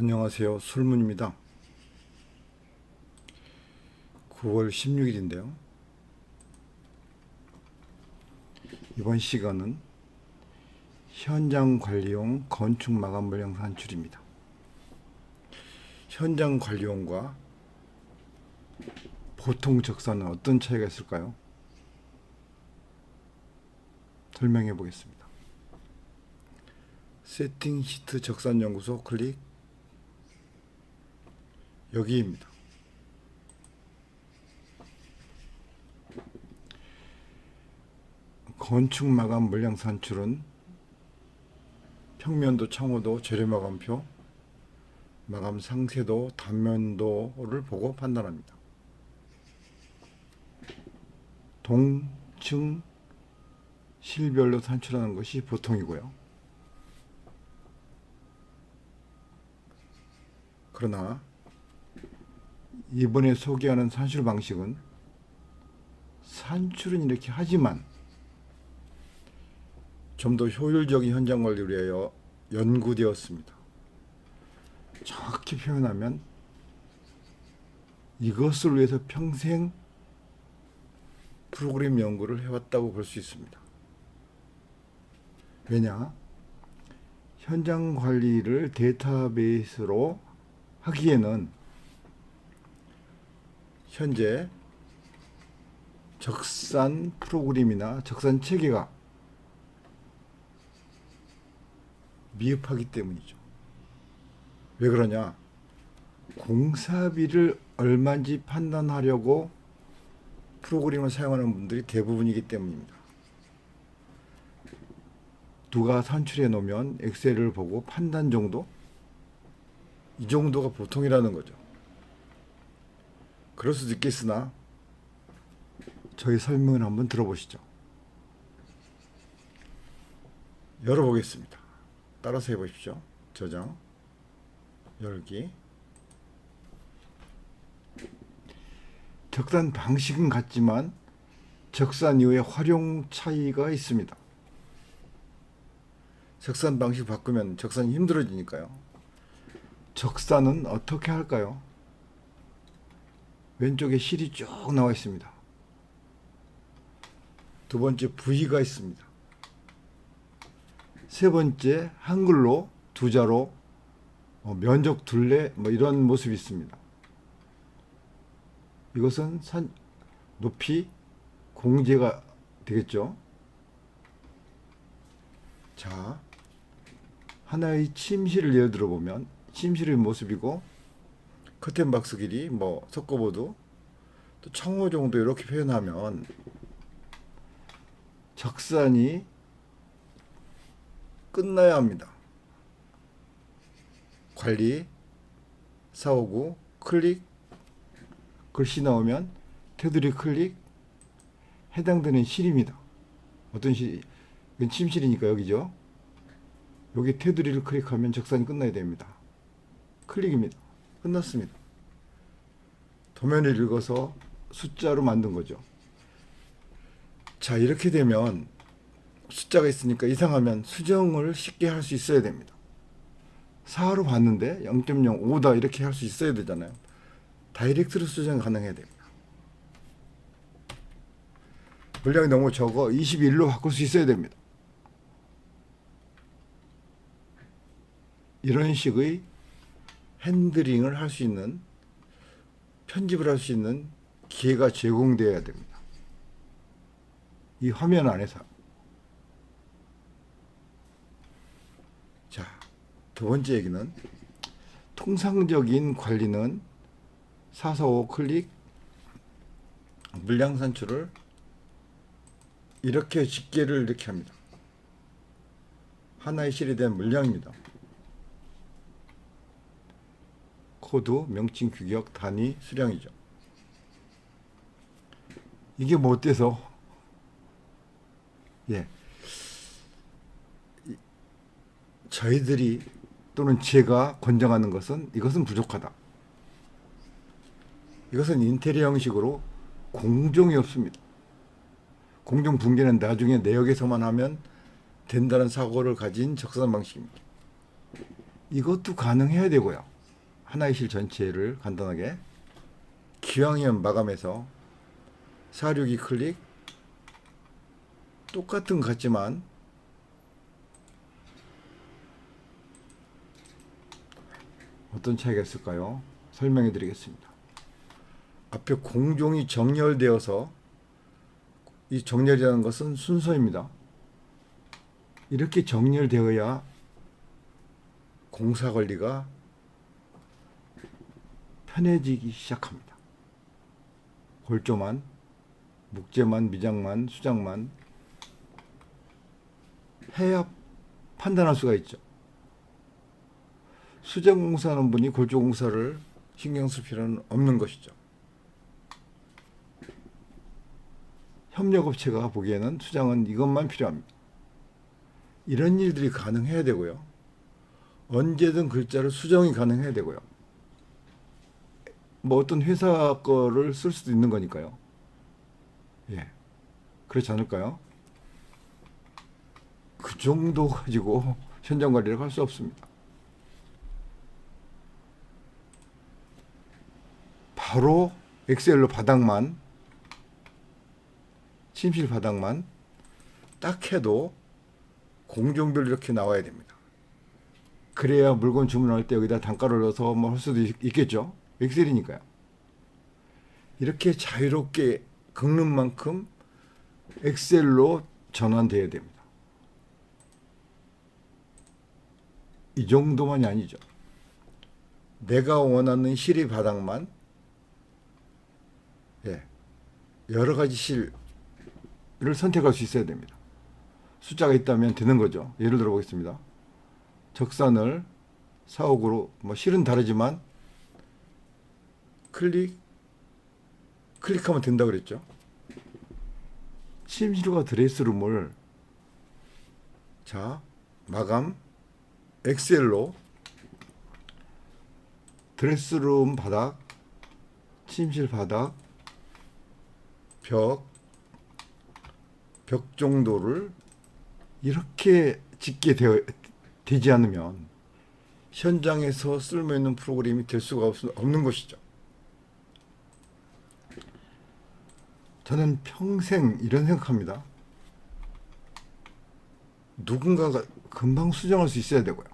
안녕하세요. 술문입니다. 9월 16일인데요. 이번 시간은 현장 관리용 건축 마감 물량 산출입니다. 현장 관리용과 보통 적산은 어떤 차이가 있을까요? 설명해 보겠습니다. 세팅 시트 적산 연구소 클릭 여기입니다. 건축 마감 물량 산출은 평면도, 창호도, 재료 마감표, 마감 상세도, 단면도를 보고 판단합니다. 동, 층, 실별로 산출하는 것이 보통이고요. 그러나 이번에 소개하는 산출 방식은 산출은 이렇게 하지만 좀 더 효율적인 현장 관리를 위하여 연구되었습니다. 정확히 표현하면 이것을 위해서 평생 프로그램 연구를 해왔다고 볼 수 있습니다. 왜냐? 현장 관리를 데이터베이스로 하기에는 현재 적산 프로그램이나 적산 체계가 미흡하기 때문이죠. 왜 그러냐? 공사비를 얼마인지 판단하려고 프로그램을 사용하는 분들이 대부분이기 때문입니다. 누가 산출해 놓으면 엑셀을 보고 판단 정도? 이 정도가 보통이라는 거죠. 그럴 수도 있겠으나 저희 설명을 한번 들어보시죠. 열어보겠습니다. 따라서 해보십시오. 저장, 열기. 적산 방식은 같지만 적산 이후에 활용 차이가 있습니다. 적산 방식 바꾸면 적산이 힘들어지니까요. 적산은 어떻게 할까요? 왼쪽에 실이 쭉 나와 있습니다. 두 번째 V가 있습니다. 세 번째 한글로 두 자로 면적 둘레 이런 모습이 있습니다. 이것은 높이 공제가 되겠죠. 자, 하나의 침실을 예를 들어 보면 침실의 모습이고 커튼박스 길이 석고보드 또 창호 정도 이렇게 표현하면 적산이 끝나야 합니다. 관리 459 클릭 글씨 나오면 테두리 클릭 해당되는 실입니다. 어떤 실? 이건 침실이니까 여기죠. 여기 테두리를 클릭하면 적산이 끝나야 됩니다. 클릭입니다. 끝났습니다. 도면을 읽어서 숫자로 만든 거죠. 자, 이렇게 되면 숫자가 있으니까 이상하면 수정을 쉽게 할 수 있어야 됩니다. 4로 봤는데 0.0, 5다 이렇게 할 수 있어야 되잖아요. 다이렉트로 수정 가능해야 됩니다. 물량이 너무 적어 21로 바꿀 수 있어야 됩니다. 이런 식의 핸들링을 할 수 있는, 편집을 할 수 있는 기회가 제공되어야 됩니다. 이 화면 안에서. 자, 두 번째 얘기는 통상적인 관리는 445 클릭 물량 산출을 이렇게 집계를 이렇게 합니다. 하나의 실에 대한 물량입니다. 코드, 명칭, 규격, 단위, 수량이죠. 이게 뭐 어때서? 저희들이 또는 제가 권장하는 것은 이것은 부족하다. 이것은 인테리어 형식으로 공정이 없습니다. 공정 붕괴는 나중에 내역에서만 하면 된다는 사고를 가진 적산 방식입니다. 이것도 가능해야 되고요. 하나의 실 전체를 간단하게 기왕이면 마감해서 462 클릭, 똑같은 것 같지만 어떤 차이가 있을까요? 설명해 드리겠습니다. 앞에 공종이 정렬되어서, 이 정렬이라는 것은 순서입니다. 이렇게 정렬되어야 공사 관리가 편해지기 시작합니다. 골조만, 묵제만, 미장만, 수장만 해야 판단할 수가 있죠. 수정공사하는 분이 골조공사를 신경 쓸 필요는 없는 것이죠. 협력업체가 보기에는 수장은 이것만 필요합니다. 이런 일들이 가능해야 되고요. 언제든 글자를 수정이 가능해야 되고요. 뭐 어떤 회사 거를 쓸 수도 있는 거니까요. 예, 그렇지 않을까요? 그 정도 가지고 현장 관리를 할 수 없습니다. 바로 엑셀로 바닥만, 침실 바닥만 딱 해도 공종별로 이렇게 나와야 됩니다. 그래야 물건 주문할 때 여기다 단가를 넣어서 뭐 할 수도 있겠죠. 엑셀이니까요. 이렇게 자유롭게 긁는 만큼 엑셀로 전환돼야 됩니다. 이 정도만이 아니죠. 내가 원하는 실의 바닥만, 예, 여러 가지 실을 선택할 수 있어야 됩니다. 숫자가 있다면 되는 거죠. 예를 들어 보겠습니다. 적산을 4옥으로, 뭐 실은 다르지만 클릭하면 된다 그랬죠. 침실과 드레스룸을, 자, 마감, 엑셀로 드레스룸 바닥, 침실 바닥, 벽 정도를 이렇게 짓게 되지 않으면 현장에서 쓸모있는 프로그램이 될 수가 없는 것이죠. 저는 평생 이런 생각합니다. 누군가가 금방 수정할 수 있어야 되고요.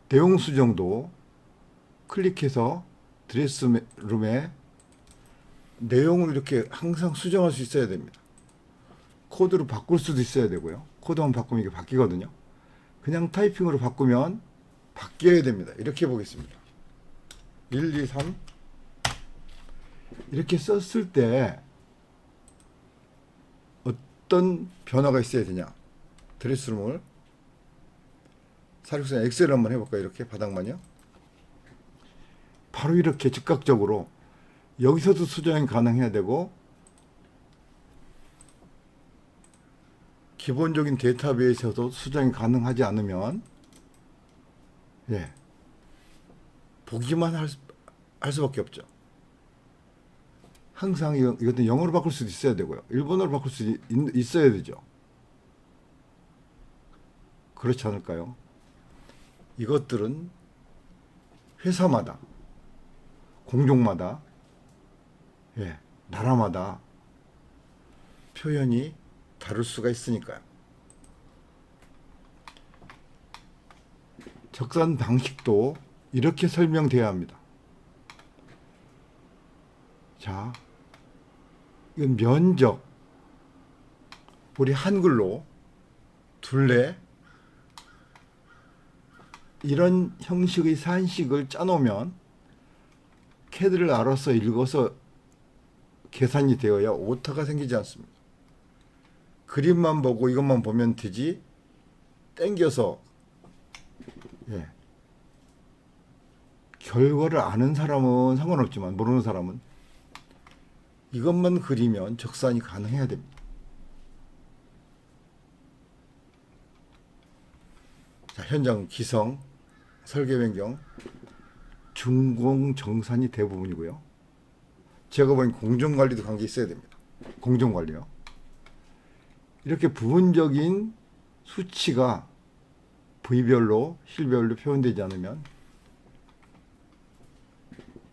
내용 수정도 클릭해서 드레스룸에 내용을 이렇게 항상 수정할 수 있어야 됩니다. 코드로 바꿀 수도 있어야 되고요. 코드만 바꾸면 이게 바뀌거든요. 그냥 타이핑으로 바꾸면 바뀌어야 됩니다. 이렇게 보겠습니다. 1, 2, 3 이렇게 썼을 때 어떤 변화가 있어야 되냐. 드레스룸을 사육상 엑셀 한번 해볼까요? 이렇게 바닥만요. 바로 이렇게 즉각적으로 여기서도 수정이 가능해야 되고, 기본적인 데이터베이스에서도 수정이 가능하지 않으면, 예, 보기만 할 수밖에 없죠. 항상 이것도 영어로 바꿀 수도 있어야 되고요. 일본어로 바꿀 수 있어야 되죠. 그렇지 않을까요? 이것들은 회사마다, 공종마다, 예, 나라마다 표현이 다를 수가 있으니까요. 적산 방식도 이렇게 설명돼야 합니다. 자, 이건 면적, 우리 한글로 둘레, 이런 형식의 산식을 짜놓으면 캐드를 알아서 읽어서 계산이 되어야 오타가 생기지 않습니다. 그림만 보고 이것만 보면 되지, 땡겨서, 예, 결과를 아는 사람은 상관없지만 모르는 사람은 이것만 그리면 적산이 가능해야 됩니다. 자, 현장 기성, 설계 변경, 준공 정산이 대부분이고요. 제가 보기엔 공정관리도 관계 있어야 됩니다. 공정관리요. 이렇게 부분적인 수치가 부위별로 실별로 표현되지 않으면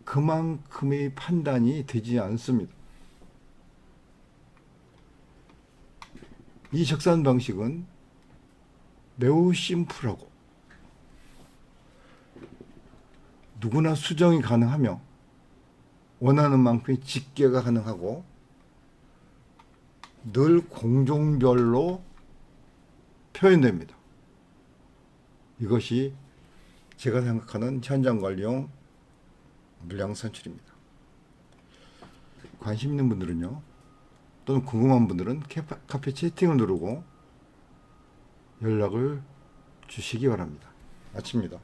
그만큼의 판단이 되지 않습니다. 이 적산 방식은 매우 심플하고 누구나 수정이 가능하며 원하는 만큼의 집계가 가능하고 늘 공종별로 표현됩니다. 이것이 제가 생각하는 현장 관리용 물량 산출입니다. 관심 있는 분들은요, 또는 궁금한 분들은 카페 채팅을 누르고 연락을 주시기 바랍니다. 마칩니다.